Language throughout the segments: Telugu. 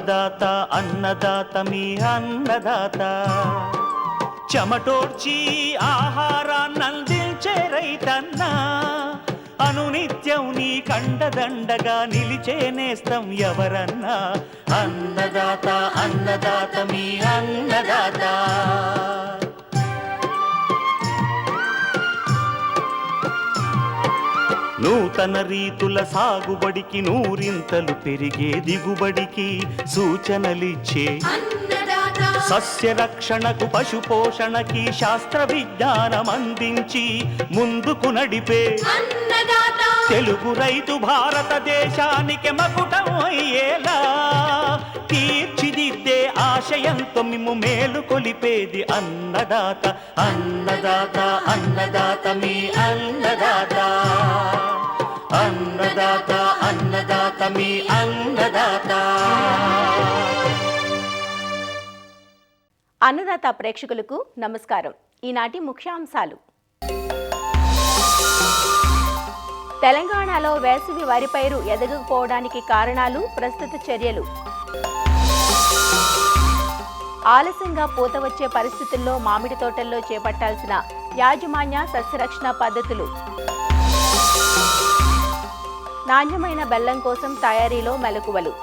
అన్నదాత అన్నదాత మీ అన్నదాత చెమటోడ్చి ఆహారాన్నందించే రైతన్న అనునిత్యం నీ కండదండగా నిలిచే నేస్తం ఎవరన్నా అన్నదాత అన్నదాత మీ అన్నదాత. నూతన రీతుల సాగుబడికి నూరింతలు పెరిగే దిగుబడికి సూచనలిచ్చే సస్య రక్షణకు పశు పోషణకి శాస్త్ర విజ్ఞానం అందించి ముందుకు నడిపే తెలుగు రైతు భారతదేశానికి మకుటం అయ్యేలా తీర్చిదిద్దే ఆశయంతో మిమ్ము మేలు కొలిపేది అన్నదాత అన్నదాత అన్నదాత మీ అన్నదాత అన్నదాత అన్నదాత మీ అన్నదాత. అన్నదాత ప్రేక్షకులకు నమస్కారం. ఈనాటి ముఖ్యాంశాలు: తెలంగాణలో వేసవి వరి పైరు ఎదగకపోవడానికి కారణాలు, ప్రస్తుత చర్యలు, ఆలస్యంగా పూత వచ్చే పరిస్థితుల్లో మామిడి తోటల్లో చేపట్టాల్సిన యాజమాన్య సస్యరక్షణ పద్ధతులు, నాణ్యమైన బెల్లం కోసం తయారీలో మెలకువలు.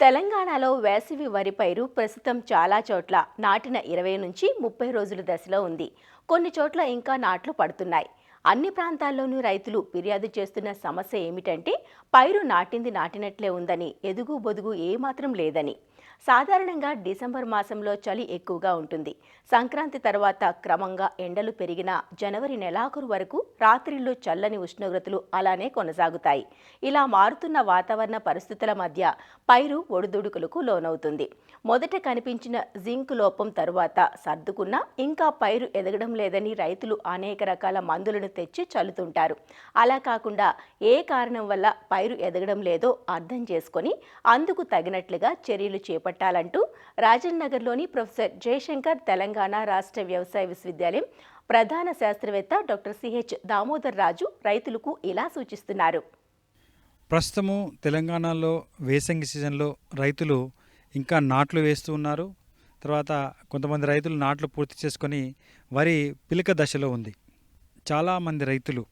తెలంగాణలో వేసవి వరి పైరు ప్రస్తుతం చాలా చోట్ల నాటిన 20 నుంచి 30 రోజుల దశలో ఉంది. కొన్ని చోట్ల ఇంకా నాట్లు పడుతున్నాయి. అన్ని ప్రాంతాల్లోనూ రైతులు ఫిర్యాదు చేస్తున్న సమస్య ఏమిటంటే పైరు నాటింది నాటినట్లే ఉందని, ఎదుగు బొదుగు ఏమాత్రం లేదని. సాధారణంగా డిసెంబర్ మాసంలో చలి ఎక్కువగా ఉంటుంది. సంక్రాంతి తర్వాత క్రమంగా ఎండలు పెరిగిన జనవరి నెలాఖరు వరకు రాత్రిళ్ళు చల్లని ఉష్ణోగ్రతలు అలానే కొనసాగుతాయి. ఇలా మారుతున్న వాతావరణ పరిస్థితుల మధ్య పైరు ఒడిదుడుకులకు లోనవుతుంది. మొదట కనిపించిన జింక్ లోపం తరువాత సర్దుకున్నా ఇంకా పైరు ఎదగడం లేదని రైతులు అనేక రకాల మందులను తెచ్చి చల్లుతుంటారు. అలా కాకుండా ఏ కారణం వల్ల పైరు ఎదగడం లేదో అర్థం చేసుకొని అందుకు తగినట్లుగా చర్యలు చేపట్టాలంటూ రాజన్ నగర్లోని ప్రొఫెసర్ జయశంకర్ తెలంగాణ రాష్ట్ర వ్యవసాయ విశ్వవిద్యాలయం ప్రధాన శాస్త్రవేత్త డాక్టర్ సిహెచ్ దామోదర్ రాజు రైతులకు ఇలా సూచిస్తున్నారు. ప్రస్తుతము తెలంగాణలో వేసంగి సీజన్లో రైతులు ఇంకా నాట్లు వేస్తూ ఉన్నారు. తర్వాత కొంతమంది రైతులు నాట్లు పూర్తి చేసుకొని వరి పిలక దశలో ఉంది. చాలామంది రైతులు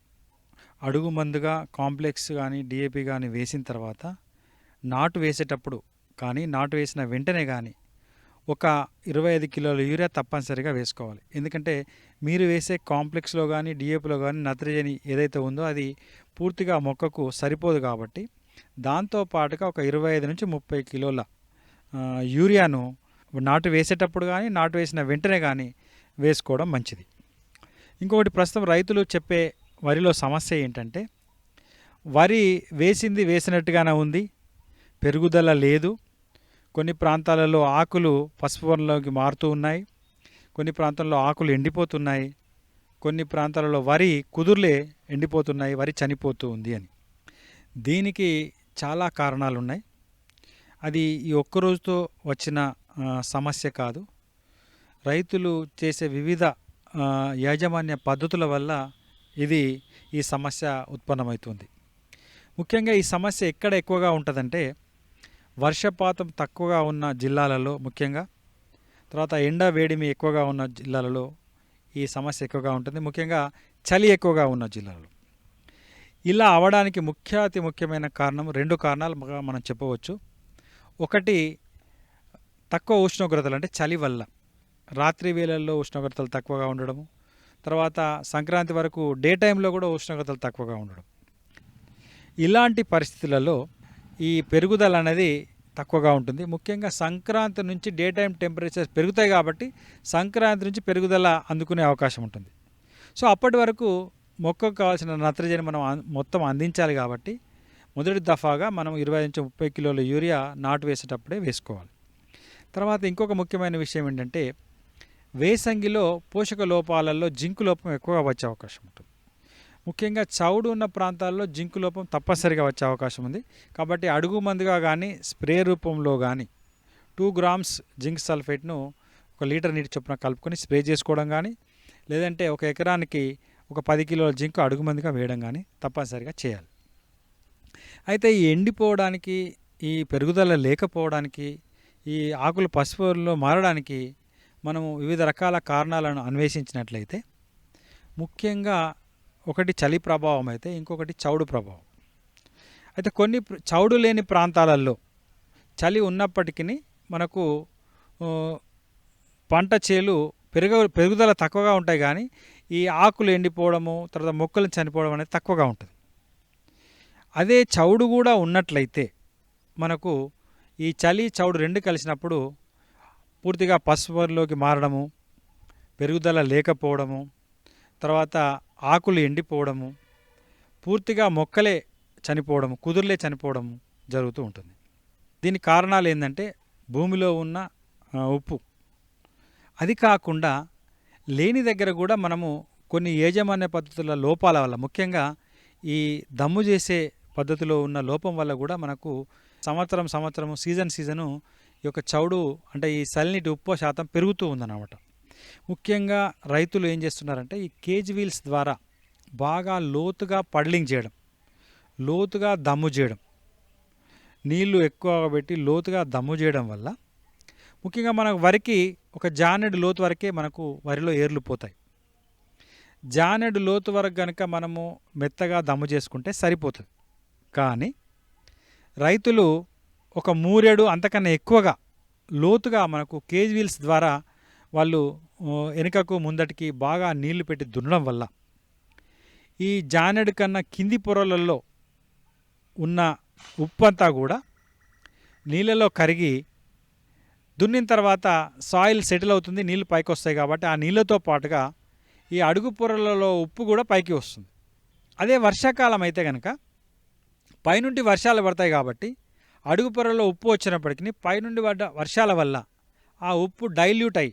అడుగు మందుగా కాంప్లెక్స్ కానీ డిఏపి కానీ వేసిన తర్వాత నాటు వేసేటప్పుడు కానీ నాటు వేసిన వెంటనే కానీ ఒక 25 కిలోల యూరియా తప్పనిసరిగా వేసుకోవాలి. ఎందుకంటే మీరు వేసే కాంప్లెక్స్లో కానీ డిఏపిలో కానీ నత్రజని ఏదైతే ఉందో అది పూర్తిగా మొక్కకు సరిపోదు. కాబట్టి దాంతోపాటుగా ఒక 25 నుంచి 30 కిలోల యూరియాను నాటు వేసేటప్పుడు కానీ నాటు వేసిన వెంటనే కానీ వేసుకోవడం మంచిది. ఇంకొకటి, ప్రస్తుతం రైతులు చెప్పే వరిలో సమస్య ఏంటంటే వరి వేసినట్టుగానే ఉంది, పెరుగుదల లేదు. కొన్ని ప్రాంతాలలో ఆకులు పసుపు వర్ణంలోకి మారుతూ ఉన్నాయి, కొన్ని ప్రాంతాల్లో ఆకులు ఎండిపోతున్నాయి, కొన్ని ప్రాంతాలలో వరి కుదుర్లే ఎండిపోతున్నాయి, వరి చనిపోతూ ఉంది అని. దీనికి చాలా కారణాలు ఉన్నాయి. అది ఈ ఒక్కరోజుతో వచ్చిన సమస్య కాదు. రైతులు చేసే వివిధ యాజమాన్య పద్ధతుల వల్ల ఈ సమస్య ఉత్పన్నమవుతుంది. ముఖ్యంగా ఈ సమస్య ఎక్కడ ఎక్కువగా ఉంటుందంటే వర్షపాతం తక్కువగా ఉన్న జిల్లాలలో, ముఖ్యంగా తర్వాత ఎండ వేడిమి ఎక్కువగా ఉన్న జిల్లాలలో ఈ సమస్య ఎక్కువగా ఉంటుంది. ముఖ్యంగా చలి ఎక్కువగా ఉన్న జిల్లాలలో. ఇలా అవడానికి అతి ముఖ్యమైన కారణం 2 కారణాలు మనం చెప్పవచ్చు. ఒకటి, తక్కువ ఉష్ణోగ్రతలు అంటే చలి వల్ల రాత్రి వేళల్లో ఉష్ణోగ్రతలు తక్కువగా ఉండడము, తర్వాత సంక్రాంతి వరకు డే టైంలో కూడా ఉష్ణోగ్రతలు తక్కువగా ఉండడం. ఇలాంటి పరిస్థితులలో ఈ పెరుగుదల అనేది తక్కువగా ఉంటుంది. ముఖ్యంగా సంక్రాంతి నుంచి డే టైం టెంపరేచర్స్ పెరుగుతాయి కాబట్టి సంక్రాంతి నుంచి పెరుగుదల అందుకునే అవకాశం ఉంటుంది. సో అప్పటి వరకు మొక్కకు కావాల్సిన నత్రజని మనం మొత్తం అందించాలి. కాబట్టి మొదటి దఫాగా మనం 25 నుంచి 30 కిలోల యూరియా నాటు వేసేటప్పుడే వేసుకోవాలి. తర్వాత ఇంకొక ముఖ్యమైన విషయం ఏంటంటే వేసంగిలో పోషక లోపాలలో జింకు లోపం ఎక్కువగా వచ్చే అవకాశం ఉంటుంది. ముఖ్యంగా చౌడు ఉన్న ప్రాంతాల్లో జింకు లోపం తప్పనిసరిగా వచ్చే అవకాశం ఉంది. కాబట్టి అడుగు మందుగా కానీ స్ప్రే రూపంలో కానీ 2 గ్రామ్స్ జింక్ సల్ఫేట్ను 1 లీటర్ నీటి చొప్పున కలుపుకొని స్ప్రే చేసుకోవడం కానీ, లేదంటే 1 ఎకరానికి ఒక 10 కిలోల జింకు అడుగు మందుగా వేయడం కానీ తప్పనిసరిగా చేయాలి. అయితే ఈ ఎండిపోవడానికి, ఈ పెరుగుదల లేకపోవడానికి, ఈ ఆకులు పసుపులో మారడానికి మనము వివిధ రకాల కారణాలను అన్వేషించినట్లయితే ముఖ్యంగా ఒకటి చలి ప్రభావం అయితే ఇంకొకటి చౌడు ప్రభావం. అయితే కొన్ని చౌడు లేని ప్రాంతాలలో చలి ఉన్నప్పటికీ మనకు పంట చేలు పెరుగుదల తక్కువగా ఉంటాయి, కానీ ఈ ఆకులు ఎండిపోవడము, తర్వాత మొక్కలు చనిపోవడం అనేది తక్కువగా ఉంటుంది. అదే చౌడు కూడా ఉన్నట్లయితే మనకు ఈ చలి చౌడు రెండు కలిసినప్పుడు పూర్తిగా పసుపులోకి మారడము, పెరుగుదల లేకపోవడము, తర్వాత ఆకులు ఎండిపోవడము, పూర్తిగా మొక్కలే చనిపోవడము, కుదుర్లే చనిపోవడము జరుగుతూ ఉంటుంది. దీనికి కారణాలు ఏంటంటే భూమిలో ఉన్న ఉప్పు. అది కాకుండా లేని దగ్గర కూడా మనము కొన్ని యాజమాన్య పద్ధతుల లోపాల వల్ల, ముఖ్యంగా ఈ దమ్ము చేసే పద్ధతిలో ఉన్న లోపం వల్ల కూడా మనకు సంవత్సరము సీజను ఈ యొక్క చౌడు అంటే ఈ సల్నిటి ఉప్పు శాతం పెరుగుతూ ఉందన్నమాట. ముఖ్యంగా రైతులు ఏం చేస్తున్నారంటే ఈ కేజ్ వీల్స్ ద్వారా బాగా లోతుగా పడ్లింగ్ చేయడం, లోతుగా దమ్ము చేయడం, నీళ్లు ఎక్కువగా పెట్టి లోతుగా దమ్ము చేయడం వల్ల ముఖ్యంగా మనకు వరికి ఒక జానెడు లోతు వరకే మనకు వరిలో ఏర్లు పోతాయి. జానెడు లోతు వరకు కనుక మనము మెత్తగా దమ్ము చేసుకుంటే సరిపోతుంది. కానీ రైతులు ఒక మూరెడు అంతకన్నా ఎక్కువగా లోతుగా మనకు కేజ్ వీల్స్ ద్వారా వాళ్ళు వెనుకకు ముందటికి బాగా నీళ్లు పెట్టి దున్నడం వల్ల ఈ జానెడు కన్నా కింది పొరలలో ఉన్న ఉప్పు అంతా కూడా నీళ్ళలో కరిగి దున్నిన తర్వాత సాయిల్ సెటిల్ అవుతుంది, నీళ్ళు పైకి వస్తాయి. కాబట్టి ఆ నీళ్ళతో పాటుగా ఈ అడుగు పొరలలో ఉప్పు కూడా పైకి వస్తుంది. అదే వర్షాకాలం అయితే కనుక పైనుండి వర్షాలు పడతాయి కాబట్టి అడుగు పొరలో ఉప్పు వచ్చినప్పటికీ పైనుండి పడ్డ వర్షాల వల్ల ఆ ఉప్పు డైల్యూట్ అయ్యి,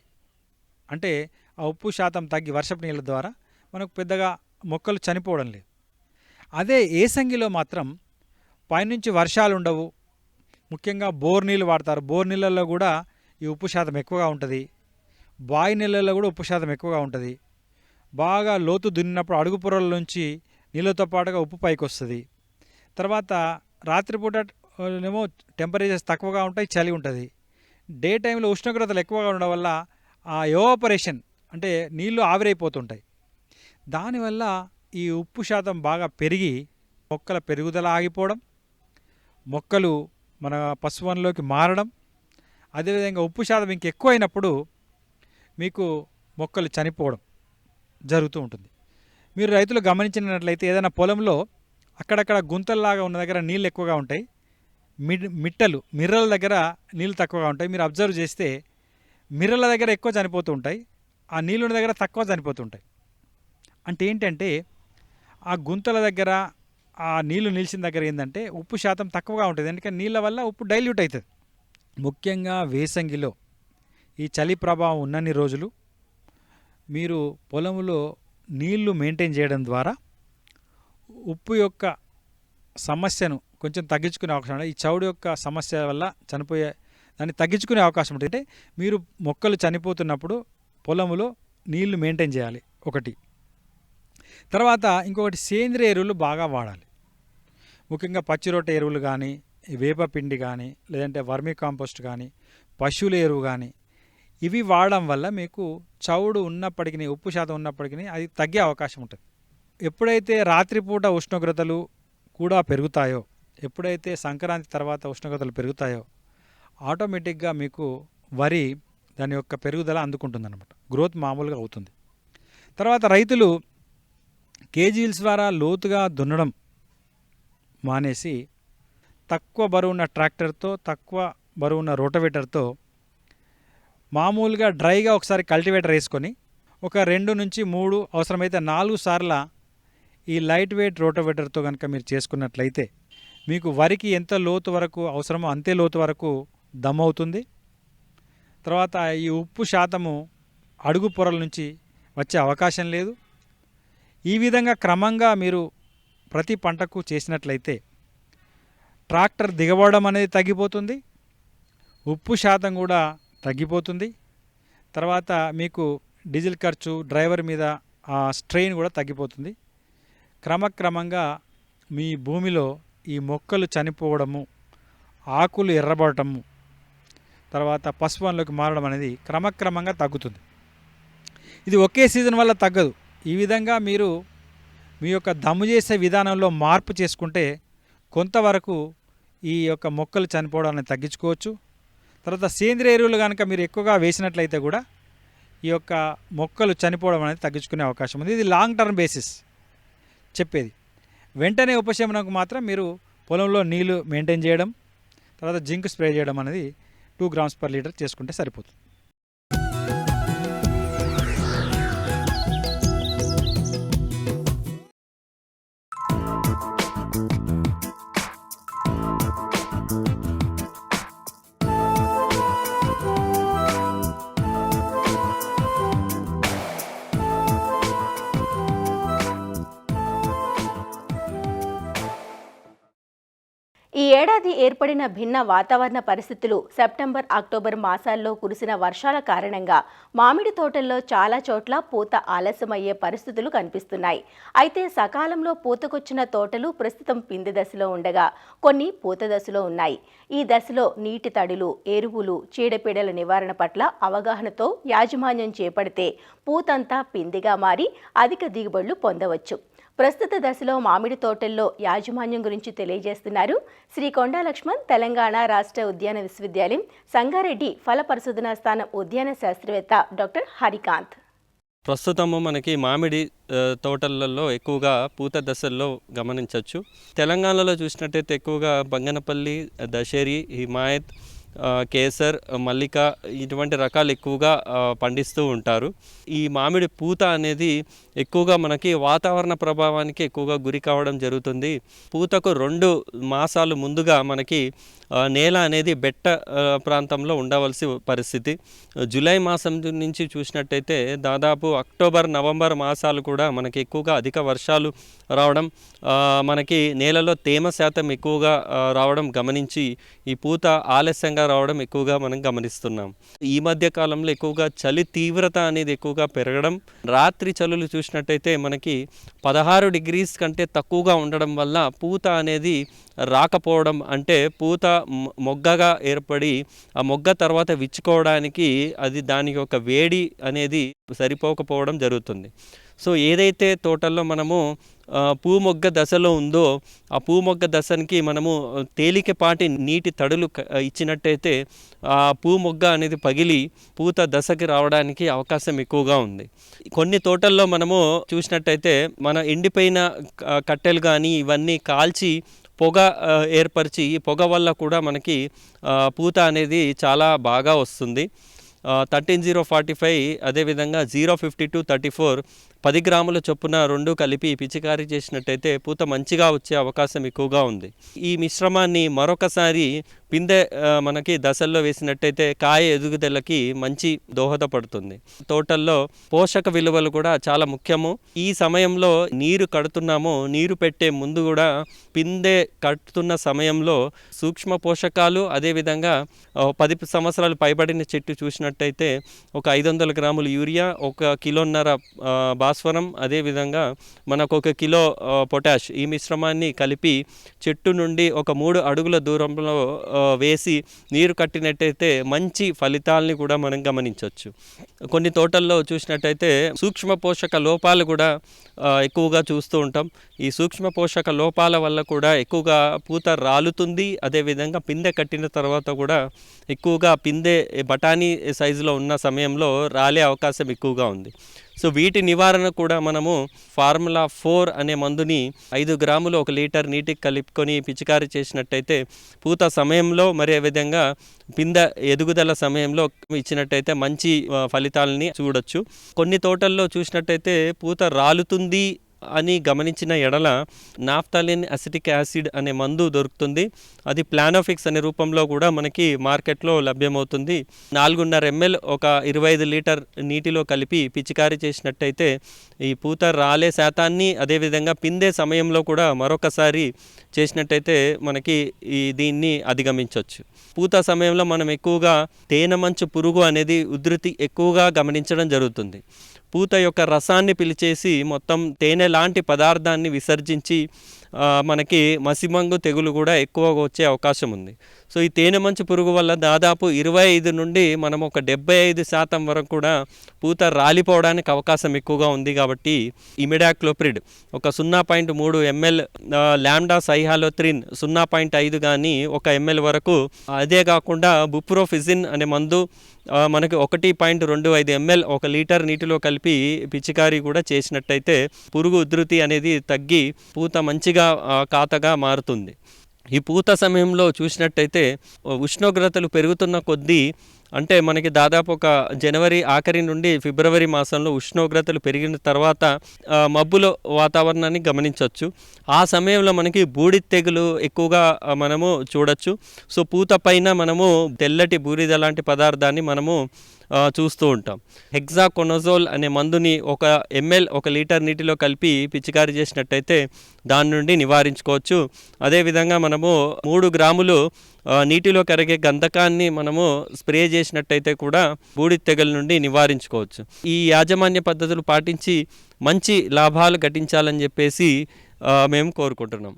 అంటే ఆ ఉప్పు శాతం తగ్గి వర్షపు నీళ్ళ ద్వారా మనకు పెద్దగా మొక్కలు చనిపోవడం లేదు. అదే ఏసంగిలో మాత్రం పైనుంచి వర్షాలు ఉండవు, ముఖ్యంగా బోర్ నీళ్ళు వాడతారు. బోర్ నీళ్ళల్లో కూడా ఈ ఉప్పు శాతం ఎక్కువగా ఉంటుంది, బావి నీళ్ళల్లో కూడా ఉప్పు శాతం ఎక్కువగా ఉంటుంది. బాగా లోతు దున్నినప్పుడు అడుగు పొరల నుంచి నీళ్ళతో పాటుగా ఉప్పు పైకి వస్తుంది. తర్వాత రాత్రిపూట ఏమో టెంపరేచర్స్ తక్కువగా ఉంటాయి, చలి ఉంటుంది. డే టైంలో ఉష్ణోగ్రతలు ఎక్కువగా ఉండడం వల్ల ఆ ఎవాపరేషన్ అంటే నీళ్లు ఆవిరైపోతుంటాయి. దానివల్ల ఈ ఉప్పు శాతం బాగా పెరిగి మొక్కల పెరుగుదల ఆగిపోవడం, మొక్కలు మన పశువనంలోకి మారడం, అదేవిధంగా ఉప్పు శాతం ఇంకెక్కువైనప్పుడు మీకు మొక్కలు చనిపోవడం జరుగుతూ ఉంటుంది. మీరు రైతులు గమనించినట్లయితే ఏదైనా పొలంలో అక్కడక్కడ గుంతల్లాగా ఉన్న దగ్గర నీళ్ళు ఎక్కువగా ఉంటాయి, మిర్రల దగ్గర నీళ్ళు తక్కువగా ఉంటాయి. మీరు అబ్జర్వ్ చేస్తే మిర్రల దగ్గర ఎక్కువ చనిపోతూ ఉంటాయి, ఆ నీళ్ళున్న దగ్గర తక్కువ చనిపోతుంటాయి. అంటే ఏంటంటే ఆ గుంతల దగ్గర ఆ నీళ్లు నిలిచిన దగ్గర ఏంటంటే ఉప్పు శాతం తక్కువగా ఉంటుంది, ఎందుకంటే నీళ్ళ వల్ల ఉప్పు డైల్యూట్ అవుతుంది. ముఖ్యంగా వేసంగిలో ఈ చలి ప్రభావం ఉన్నన్ని రోజులు మీరు పొలంలో నీళ్లు మెయింటైన్ చేయడం ద్వారా ఉప్పు యొక్క సమస్యను కొంచెం తగ్గించుకునే అవకాశం ఉంటుంది. ఈ చౌడు యొక్క సమస్య వల్ల చనిపోయే దాన్ని తగ్గించుకునే అవకాశం ఉంటుంది. అంటే మీరు మొక్కలు చనిపోతున్నప్పుడు పొలంలో నీళ్లు మెయింటైన్ చేయాలి ఒకటి. తర్వాత ఇంకొకటి సేంద్రియ ఎరువులు బాగా వాడాలి. ముఖ్యంగా పచ్చిరొట్ట ఎరువులు కానీ, వేపపిండి కానీ, లేదంటే వర్మీ కాంపోస్ట్ కానీ, పశువుల ఎరువు కానీ, ఇవి వాడడం వల్ల మీకు చౌడు ఉన్నప్పటికీ, ఉప్పు శాతం ఉన్నప్పటికీ అది తగ్గే అవకాశం ఉంటుంది. ఎప్పుడైతే రాత్రిపూట ఉష్ణోగ్రతలు కూడా పెరుగుతాయో, ఎప్పుడైతే సంక్రాంతి తర్వాత ఉష్ణోగ్రతలు పెరుగుతాయో ఆటోమేటిక్గా మీకు వరి దాని యొక్క పెరుగుదల అందుకుంటుందన్నమాట, గ్రోత్ మామూలుగా అవుతుంది. తర్వాత రైతులు కేజీల్స్ ద్వారా లోతుగా దున్నడం మానేసి తక్కువ బరువున్న ట్రాక్టర్తో, తక్కువ బరువున్న రోటవేటర్తో మామూలుగా డ్రైగా ఒకసారి కల్టివేటర్ వేసుకొని ఒక 2 నుంచి 3 అవసరమైతే 4 సార్ల ఈ లైట్ వెయిట్ రోటవేటర్తో కనుక మీరు చేసుకున్నట్లయితే మీకు వరికి ఎంత లోతు వరకు అవసరమో అంతే లోతు వరకు దమ్ అవుతుంది. తర్వాత ఈ ఉప్పు శాతము అడుగు పొరల నుంచి వచ్చే అవకాశం లేదు. ఈ విధంగా క్రమంగా మీరు ప్రతి పంటకు చేసినట్లయితే ట్రాక్టర్ దిగబడడం అనేది తగ్గిపోతుంది, ఉప్పు శాతం కూడా తగ్గిపోతుంది, తర్వాత మీకు డీజిల్ ఖర్చు, డ్రైవర్ మీద ఆ స్ట్రెయిన్ కూడా తగ్గిపోతుంది. క్రమక్రమంగా మీ భూమిలో ఈ మొక్కలు చనిపోవడము, ఆకులు ఎర్రబడటము, తర్వాత పసుపులోకి మారడం అనేది క్రమక్రమంగా తగ్గుతుంది. ఇది ఒకే సీజన్ వల్ల తగ్గదు. ఈ విధంగా మీరు మీ యొక్క దమ్ము చేసే విధానంలో మార్పు చేసుకుంటే కొంతవరకు ఈ యొక్క మొక్కలు చనిపోవడాన్ని తగ్గించుకోవచ్చు. తర్వాత సేంద్రియ ఎరువులు కనుక మీరు ఎక్కువగా వేసినట్లయితే కూడా ఈ యొక్క మొక్కలు చనిపోవడం అనేది తగ్గించుకునే అవకాశం ఉంది. ఇది లాంగ్ టర్మ్ బేసిస్ చెప్పేది. వెంటనే ఉపశమనకు మాత్రం మీరు పొలంలో నీళ్లు మెయింటైన్ చేయడం, తర్వాత జింక్ స్ప్రే చేయడం అనేది 2 grams per liter చేసుకుంటే సరిపోతుంది. ఈ ఏడాది ఏర్పడిన భిన్న వాతావరణ పరిస్థితులు, సెప్టెంబర్, అక్టోబర్ మాసాల్లో కురిసిన వర్షాల కారణంగా మామిడి తోటల్లో చాలా చోట్ల పూత ఆలస్యమయ్యే పరిస్థితులు కనిపిస్తున్నాయి. అయితే సకాలంలో పూతకొచ్చిన తోటలు ప్రస్తుతం పిందె దశలో ఉండగా కొన్ని పూత దశలో ఉన్నాయి. ఈ దశలో నీటి తడులు, ఎరువులు, చీడపీడల నివారణ పట్ల అవగాహనతో యాజమాన్యం చేపడితే పూతంతా పిందెగా మారి అధిక దిగుబడులు పొందవచ్చు. ప్రస్తుత దశలో మామిడి తోటల్లో యాజమాన్యం గురించి తెలియజేస్తున్నారు శ్రీ కొండా లక్ష్మణ్, తెలంగాణ రాష్ట్ర ఉద్యాన విశ్వవిద్యాలయం సంగారెడ్డి ఫల పరిశోధనా స్థానం ఉద్యాన శాస్త్రవేత్త డాక్టర్ హరికాంత్. ప్రస్తుతము మనకి మామిడి తోటలలో ఎక్కువగా పూత దశల్లో గమనించవచ్చు. తెలంగాణలో చూసినట్టయితే ఎక్కువగా బంగనపల్లి, దశేరి, హిమాయత్, కేసర్, మల్లిక ఇటువంటి రకాలు ఎక్కువగా పండిస్తూ ఉంటారు. ఈ మామిడి పూత అనేది ఎక్కువగా మనకి వాతావరణ ప్రభావానికి ఎక్కువగా గురి కావడం జరుగుతుంది. పూతకు 2 మాసాలు ముందుగా మనకి నేల అనేది బెట్ట ప్రాంతంలో ఉండవలసి పరిస్థితి. జూలై మాసం నుంచి చూసినట్టయితే దాదాపు అక్టోబర్, నవంబర్ మాసాలు కూడా మనకి ఎక్కువగా అధిక వర్షాలు రావడం, మనకి నేలలో తేమ శాతం ఎక్కువగా రావడం గమనించి ఈ పూత ఆలస్యంగా రావడం ఎక్కువగా మనం గమనిస్తున్నాం. ఈ మధ్య కాలంలో ఎక్కువగా చలి తీవ్రత అనేది ఎక్కువగా పెరగడం, రాత్రి చలులు చూసినట్టయితే మనకి 16 degrees కంటే తక్కువగా ఉండడం వల్ల పూత అనేది రాకపోవడం, అంటే పూత మొగ్గగా ఏర్పడి ఆ మొగ్గ తర్వాత విచ్చుకోవడానికి అది దాని యొక్క వేడి అనేది సరిపోకపోవడం జరుగుతుంది. సో ఏదైతే తోటల్లో మనము పూమొగ్గ దశలో ఉందో ఆ పూమొగ్గ దశనికి మనము తేలికపాటి నీటి తడులు ఇచ్చినట్టయితే ఆ పూమొగ్గ అనేది పగిలి పూత దశకి రావడానికి అవకాశం ఎక్కువగా ఉంది. కొన్ని తోటల్లో మనము చూసినట్టయితే మన ఎండిపోయిన కట్టెలు కానీ ఇవన్నీ కాల్చి పొగ ఏర్పరిచి ఈ పొగ వల్ల కూడా మనకి పూత అనేది చాలా బాగా వస్తుంది. 13045 అదేవిధంగా 05234 10 గ్రాముల చొప్పున 2 కలిపి పిచికారీ చేసినట్టయితే పూత మంచిగా వచ్చే అవకాశం ఎక్కువగా ఉంది. ఈ మిశ్రమాన్ని మరొకసారి పిందె మనకి దశల్లో వేసినట్టయితే కాయ ఎదుగుదలకి మంచి దోహదపడుతుంది. తోటల్లో పోషక విలువలు కూడా చాలా ముఖ్యము. ఈ సమయంలో నీరు కడుతున్నామో నీరు పెట్టే ముందు కూడా పిందె కట్టుతున్న సమయంలో సూక్ష్మ పోషకాలు, అదేవిధంగా 10 సంవత్సరాలు పైబడిన చెట్టు చూసినట్టయితే ఒక 500 గ్రాములు యూరియా, 1 కిలోన్నర భాస్వరం, అదేవిధంగా మనకు 1 కిలో పొటాష్ ఈ మిశ్రమాన్ని కలిపి చెట్టు నుండి ఒక 3 అడుగుల దూరంలో వేసి నీరు కట్టినట్టయితే మంచి ఫలితాలని కూడా మనం గమనించవచ్చు. కొన్ని తోటల్లో చూసినట్టయితే సూక్ష్మ పోషక లోపాలు కూడా ఎక్కువగా చూస్తూ ఉంటాం. ఈ సూక్ష్మ పోషక లోపాల వల్ల కూడా ఎక్కువగా పూత రాలుతుంది. అదేవిధంగా పిందె కట్టిన తర్వాత కూడా ఎక్కువగా పిందె బఠానీ సైజులో ఉన్న సమయంలో రాలే అవకాశం ఎక్కువగా ఉంది. సో వీటి నివారణ కూడా మనము ఫార్ములా 4 అనే మందుని 5 గ్రాములు 1 లీటర్ నీటికి కలుపుకొని పిచికారీ చేసినట్టయితే పూత సమయంలో మరి విధంగా పిందె ఎదుగుదల సమయంలో ఇచ్చినట్టయితే మంచి ఫలితాలని చూడొచ్చు. కొన్ని తోటల్లో చూసినట్టయితే పూత రాలుతుంది అని గమనించిన ఎడల నాఫ్థలిన్ అసిటిక్ యాసిడ్ అనే మందు దొరుకుతుంది. అది ప్లానోఫిక్స్ అనే రూపంలో కూడా మనకి మార్కెట్లో లభ్యమవుతుంది. 4.5 ml ఒక 25 లీటర్ నీటిలో కలిపి పిచికారీ చేసినట్టయితే ఈ పూత రాలే శాతాన్ని, అదేవిధంగా పిందే సమయంలో కూడా మరొకసారి చేసినట్టయితే మనకి దీన్ని అధిగమించవచ్చు. పూత సమయంలో మనం ఎక్కువగా తేనె మంచు పురుగు అనేది ఉధృతి ఎక్కువగా గమనించడం జరుగుతుంది. పూత యొక్క రసాన్ని పిలిచేసి మొత్తం తేనె లాంటి పదార్థాన్ని విసర్జించి మనకి మసిమంగు తెగులు కూడా ఎక్కువగా వచ్చే అవకాశం ఉంది. సో ఈ తేనె మంచు పురుగు వల్ల దాదాపు 25 నుండి మనం ఒక 75% వరకు కూడా పూత రాలిపోవడానికి అవకాశం ఎక్కువగా ఉంది. కాబట్టి ఇమిడాక్లోప్రిడ్ ఒక 0.3 ml, లాంబ్డా సైహాలోత్రిన్ 0.5 కానీ 1 ml వరకు, అదే కాకుండా బుప్రోఫిజిన్ అనే మందు మనకి 1.25 ml 1 లీటర్ నీటిలో కలిపి పిచికారీ కూడా చేసినట్టయితే పురుగు ఉధృతి అనేది తగ్గి పూత మంచిగా కాతగా మారుతుంది. ఈ పూత సమయంలో చూసినట్టయితే ఉష్ణోగ్రతలు పెరుగుతున్న కొద్దీ, అంటే మనకి దాదాపు ఒక జనవరి ఆఖరి నుండి ఫిబ్రవరి మాసంలో ఉష్ణోగ్రతలు పెరిగిన తర్వాత మబ్బుల వాతావరణాన్ని గమనించవచ్చు. ఆ సమయంలో మనకి బూడిద తెగులు ఎక్కువగా మనము చూడొచ్చు. సో పూత పైన మనము తెల్లటి బూడిద లాంటి పదార్థాన్ని మనము చూస్తూ ఉంటాం. హెక్సాకొనజోల్ అనే మందుని 1 ml 1 లీటర్ నీటిలో కలిపి పిచికారీ చేసినట్టయితే దాని నుండి నివారించుకోవచ్చు. అదేవిధంగా మనము 3 గ్రాములు నీటిలో కరిగే గంధకాన్ని మనము స్ప్రే చేసినట్టయితే కూడా బూడిద తెగుల నుండి నివారించుకోవచ్చు. ఈ యాజమాన్య పద్ధతులు పాటించి మంచి లాభాలు గటించాలని చెప్పేసి మేము కోరుకుంటున్నాం.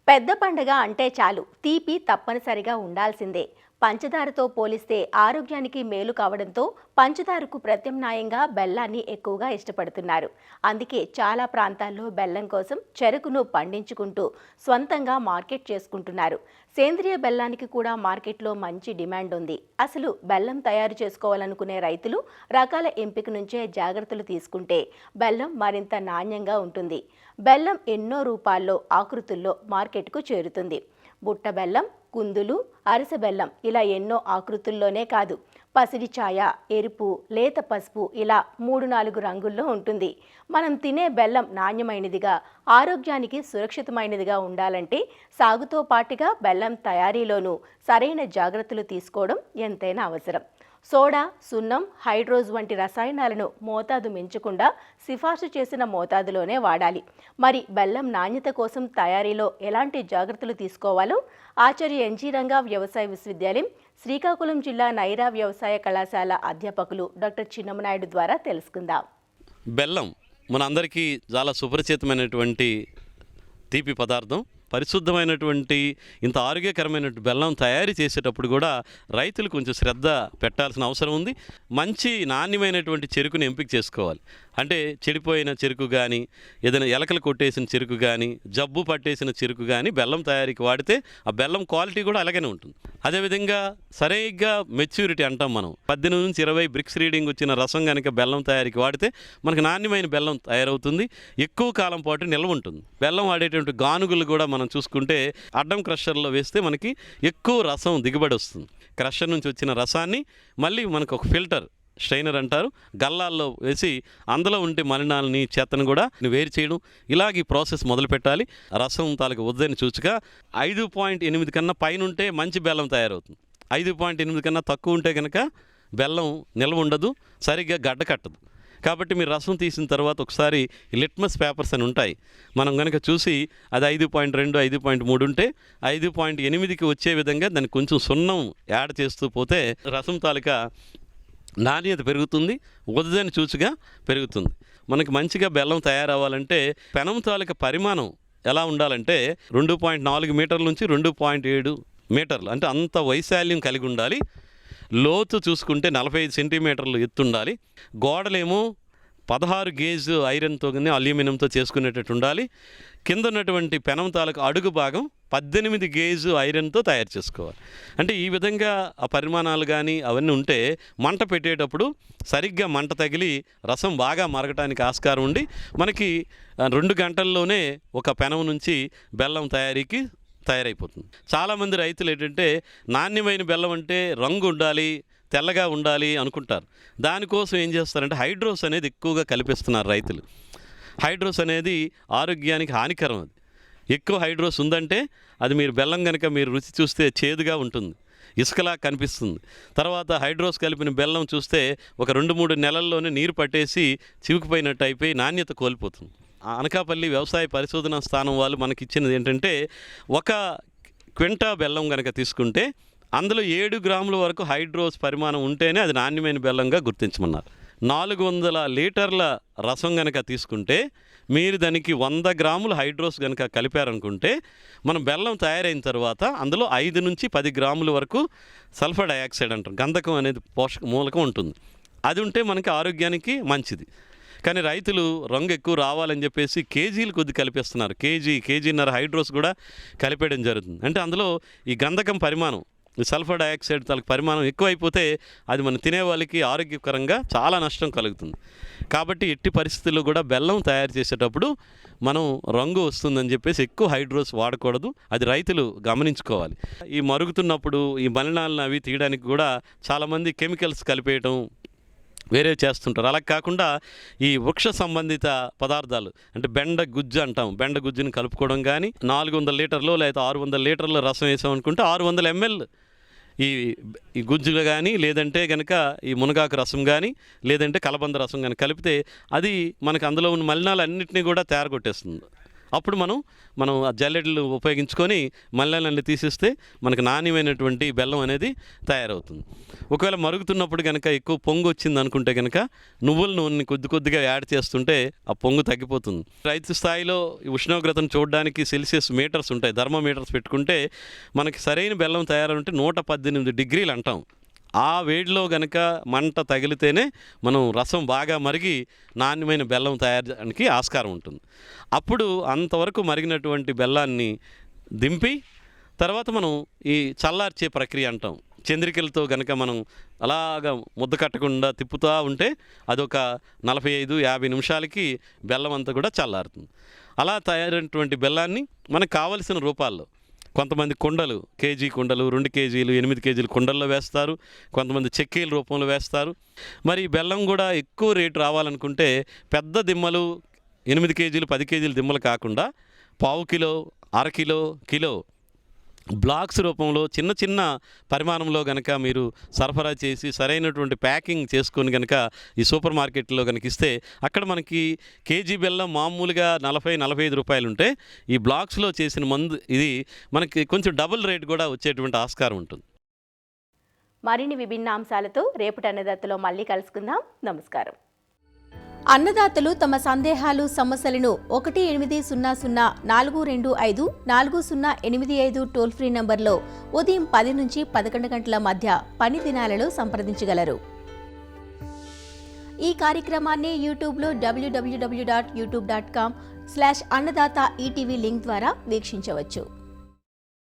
పెద్ద పండగ అంటే చాలు తీపి తప్పనిసరిగా ఉండాల్సిందే. పంచదారతో పోలిస్తే ఆరోగ్యానికి మేలు కావడంతో పంచదారకు ప్రత్యామ్నాయంగా బెల్లాన్ని ఎక్కువగా ఇష్టపడుతున్నారు. అందుకే చాలా ప్రాంతాల్లో బెల్లం కోసం చెరుకును పండించుకుంటూ స్వంతంగా మార్కెట్ చేసుకుంటున్నారు. సేంద్రియ బెల్లానికి కూడా మార్కెట్లో మంచి డిమాండ్ ఉంది. అసలు బెల్లం తయారు చేసుకోవాలనుకునే రైతులు రకాల ఎంపిక నుంచే జాగ్రత్తలు తీసుకుంటే బెల్లం మరింత నాణ్యంగా ఉంటుంది. బెల్లం ఎన్నో రూపాల్లో, ఆకృతుల్లో మార్కెట్కు చేరుతుంది. బుట్ట బెల్లం, కుందులు, అరస బెల్లం ఇలా ఎన్నో ఆకృతుల్లోనే కాదు, పసిడి ఛాయ, ఎరుపు, లేత పసుపు ఇలా 3-4 రంగుల్లో ఉంటుంది. మనం తినే బెల్లం నాణ్యమైనదిగా, ఆరోగ్యానికి సురక్షితమైనదిగా ఉండాలంటే సాగుతో పాటుగా బెల్లం తయారీలోనూ సరైన జాగ్రత్తలు తీసుకోవడం ఎంతైనా అవసరం. సోడా, సున్నం, హైడ్రోజ్ వంటి రసాయనాలను మోతాదు మించకుండా సిఫార్సు చేసిన మోతాదులోనే వాడాలి. మరి బెల్లం నాణ్యత కోసం తయారీలో ఎలాంటి జాగ్రత్తలు తీసుకోవాలో ఆచార్య ఎన్జీ రంగా వ్యవసాయ విశ్వవిద్యాలయం, శ్రీకాకుళం జిల్లా నైరా వ్యవసాయ కళాశాల అధ్యాపకులు డాక్టర్ చిన్నమనాయుడు ద్వారా తెలుసుకుందాం. బెల్లం మన అందరికీ చాలా సుపరిచితమైనటువంటి తీపి పదార్థం. పరిశుద్ధమైనటువంటి ఇంత ఆరోగ్యకరమైన బెల్లం తయారు చేసేటప్పుడు కూడా రైతులు కొంచెం శ్రద్ధ పెట్టాల్సిన అవసరం ఉంది. మంచి నాణ్యమైనటువంటి చెరుకుని ఎంపిక చేసుకోవాలి. అంటే చెడిపోయిన చెరుకు కానీ, ఏదైనా ఎలకలు కొట్టేసిన చెరుకు కానీ, జబ్బు పట్టేసిన చెరుకు కానీ బెల్లం తయారీకి వాడితే ఆ బెల్లం క్వాలిటీ కూడా అలాగనే ఉంటుంది. అదేవిధంగా సరిగ్గా మెచ్యూరిటీ అంటాం మనం, 18 నుంచి 20 బ్రిక్స్ రీడింగ్ వచ్చిన రసం కనుక బెల్లం తయారీకి వాడితే మనకు నాణ్యమైన బెల్లం తయారవుతుంది. ఎక్కువ కాలం పాటు నిల్వ ఉంటుంది. బెల్లం వాడేటువంటి గానుగులు కూడా మనం చూసుకుంటే అడ్డం క్రషర్లో వేస్తే మనకి ఎక్కువ రసం దిగుబడి వస్తుంది. క్రషర్ నుంచి వచ్చిన రసాన్ని మళ్ళీ మనకు ఒక ఫిల్టర్, స్ట్రైనర్ అంటారు, గల్లాల్లో వేసి అందులో ఉండే మలినాలని, చెత్తను కూడా వేరు చేయడం, ఇలాగ ఈ ప్రాసెస్ మొదలు పెట్టాలి. రసం తాలూకు వద్దని చూచుగా 5.8 కన్నా పైన ఉంటే మంచి బెల్లం తయారవుతుంది. 5.8 కన్నా తక్కువ ఉంటే కనుక బెల్లం నిల్వ ఉండదు, సరిగ్గా గడ్డ కట్టదు. కాబట్టి మీరు రసం తీసిన తర్వాత ఒకసారి లిట్మస్ పేపర్స్ అని ఉంటాయి, మనం కనుక చూసి అది 5.2, 5.3 ఉంటే 5.8కి వచ్చే విధంగా దానికి కొంచెం సున్నం యాడ్ చేస్తూ పోతే రసం తాలూకా నాణ్యత పెరుగుతుంది, వద్దని చూచుగా పెరుగుతుంది. మనకి మంచిగా బెల్లం తయారవ్వాలంటే పెనం తాలూకా పరిమాణం ఎలా ఉండాలంటే 2.4 మీటర్ల నుంచి 2.7 మీటర్లు, అంటే అంత వైశాల్యం కలిగి ఉండాలి. లోతు చూసుకుంటే 45 సెంటీమీటర్లు ఎత్తుండాలి. గోడలేమో 16 గేజ్ ఐరన్తో కానీ అల్యూమినియంతో చేసుకునేటట్టు ఉండాలి. కింద ఉన్నటువంటి పెనం తాలూకు అడుగు భాగం 18 గేజ్ ఐరన్తో తయారు చేసుకోవాలి. అంటే ఈ విధంగా ఆ పరిమాణాలు కానీ అవన్నీ ఉంటే మంట పెట్టేటప్పుడు సరిగ్గా మంట తగిలి రసం బాగా మరగటానికి ఆస్కారం ఉండి మనకి 2 గంటల్లోనే ఒక పెనం నుంచి బెల్లం తయారైపోతుంది. చాలామంది రైతులు ఏంటంటే నాణ్యమైన బెల్లం అంటే రంగు ఉండాలి, తెల్లగా ఉండాలి అనుకుంటారు. దానికోసం ఏం చేస్తారంటే హైడ్రోస్ అనేది ఎక్కువగా కల్పిస్తున్నారు రైతులు. హైడ్రోస్ అనేది ఆరోగ్యానికి హానికరం. అది ఎక్కువ హైడ్రోస్ ఉందంటే అది మీరు బెల్లం కనుక మీరు రుచి చూస్తే చేదుగా ఉంటుంది, ఇసుకలా కనిపిస్తుంది. తర్వాత హైడ్రోస్ కలిపిన బెల్లం చూస్తే ఒక 2-3 నెలల్లోనే నీరు పట్టేసి చివుకుపోయినట్టు అయిపోయి నాణ్యత కోల్పోతుంది. అనకాపల్లి వ్యవసాయ పరిశోధనా స్థానం వాళ్ళు మనకి ఇచ్చినది ఏంటంటే 1 క్వింటా బెల్లం కనుక తీసుకుంటే అందులో 7 గ్రాముల వరకు హైడ్రోస్ పరిమాణం ఉంటేనే అది నాణ్యమైన బెల్లంగా గుర్తించమన్నారు. 400 లీటర్ల రసం కనుక తీసుకుంటే మీరు దానికి 100 గ్రాముల హైడ్రోస్ కనుక కలిపారనుకుంటే మనం బెల్లం తయారైన తర్వాత అందులో 5 నుంచి 10 గ్రాముల వరకు సల్ఫర్ డయాక్సైడ్ అంటారు, గంధకం అనేది పోషక మూలకం ఉంటుంది. అది ఉంటే మనకి ఆరోగ్యానికి మంచిది. కానీ రైతులు రంగు ఎక్కువ రావాలని చెప్పేసి కేజీలు కొద్ది కలిపేస్తున్నారు. కేజీన్నర హైడ్రోస్ కూడా కలిపేయడం జరుగుతుంది. అంటే అందులో ఈ గంధకం పరిమాణం, ఈ సల్ఫర్ డయాక్సైడ్ తనకు పరిమాణం ఎక్కువైపోతే అది మనం తినే వాళ్ళకి ఆరోగ్యకరంగా చాలా నష్టం కలుగుతుంది. కాబట్టి ఎట్టి పరిస్థితుల్లో కూడా బెల్లం తయారు చేసేటప్పుడు మనం రంగు వస్తుందని చెప్పేసి ఎక్కువ హైడ్రోస్ వాడకూడదు. అది రైతులు గమనించుకోవాలి. ఈ మరుగుతున్నప్పుడు ఈ మలినాలను అవి తీయడానికి కూడా చాలామంది కెమికల్స్ కలిపేయటం వేరే చేస్తుంటారు. అలా కాకుండా ఈ వృక్ష సంబంధిత పదార్థాలు అంటే బెండ గుజ్జు అంటాం, బెండ గుజ్జుని కలుపుకోవడం కానీ 400 లీటర్లు లేదా 600 లీటర్ల రసం వేసామనుకుంటే 600 ml ఈ గుజ్జులు కానీ లేదంటే కనుక ఈ మునగాకు రసం కానీ లేదంటే కలబంద రసం కానీ కలిపితే అది మనకు అందులో ఉన్న మలినాలు అన్నింటినీ కూడా తయారుకొట్టేస్తుంది. అప్పుడు మనం ఆ జల్లెడలు ఉపయోగించుకొని మలినాలన్నీ తీసేస్తే మనకు నాణ్యమైనటువంటి బెల్లం అనేది తయారవుతుంది. ఒకవేళ మరుగుతున్నప్పుడు కనుక ఎక్కువ పొంగు వచ్చింది అనుకుంటే కనుక నువ్వుల నూనెని కొద్దిగా యాడ్ చేస్తుంటే ఆ పొంగు తగ్గిపోతుంది. రైతు స్థాయిలో ఈ ఉష్ణోగ్రతను చూడడానికి సెల్సియస్ మీటర్స్ ఉంటాయి, థర్మోమీటర్స్ పెట్టుకుంటే మనకి సరైన బెల్లం తయారంటే 118 డిగ్రీలు అంటాం. ఆ వేడిలో కనుక మంట తగిలితేనే మనం రసం బాగా మరిగి నాణ్యమైన బెల్లం తయారు చేయడానికి ఆస్కారం ఉంటుంది. అప్పుడు అంతవరకు మరిగినటువంటి బెల్లాన్ని దింపి తర్వాత మనం ఈ చల్లార్చే ప్రక్రియ అంటాం. చంద్రికలతో కనుక మనం అలాగా ముద్ద కట్టకుండా తిప్పుతూ ఉంటే అదొక 45-50 నిమిషాలకి బెల్లం అంతా కూడా చల్లారుతుంది. అలా తయారైనటువంటి బెల్లాన్ని మనకు కావలసిన రూపాల్లో కొంతమంది కుండలు, కేజీ కుండలు, 2 కేజీలు, 8 కేజీలు కుండల్లో వేస్తారు, కొంతమంది చెక్కీల రూపంలో వేస్తారు. మరి బెల్లం కూడా ఎక్కువ రేటు రావాలనుకుంటే పెద్ద దిమ్మలు 8 కేజీలు 10 కేజీల దిమ్మలు కాకుండా 1/4 కిలో, అర కిలో బ్లాక్స్ రూపంలో చిన్న పరిమాణంలో కనుక మీరు సరఫరా చేసి సరైనటువంటి ప్యాకింగ్ చేసుకొని కనుక ఈ సూపర్ మార్కెట్లో కనుక ఇస్తే అక్కడ మనకి కేజీ బెల్లం మామూలుగా 40-45 రూపాయలు ఉంటే ఈ బ్లాక్స్లో చేసిన మందు ఇది మనకి కొంచెం డబుల్ రేట్ కూడా వచ్చేటువంటి ఆస్కారం ఉంటుంది. మరిన్ని విభిన్న అంశాలతో రేపటి అన్నదాతలో మళ్ళీ కలుసుకుందాం. నమస్కారం. అన్నదాతలు తమ సందేహాలు, సమస్యలను 1800-425-4085 టోల్ ఫ్రీ నంబర్లో ఉదయం 10 నుంచి 11 గంటల మధ్య పని దినాలలో సంప్రదించగలరు. ఈ కార్యక్రమాన్ని యూట్యూబ్లో www.youtube.com/అన్నదాత ఈటీవీ లింక్ ద్వారా వీక్షించవచ్చు.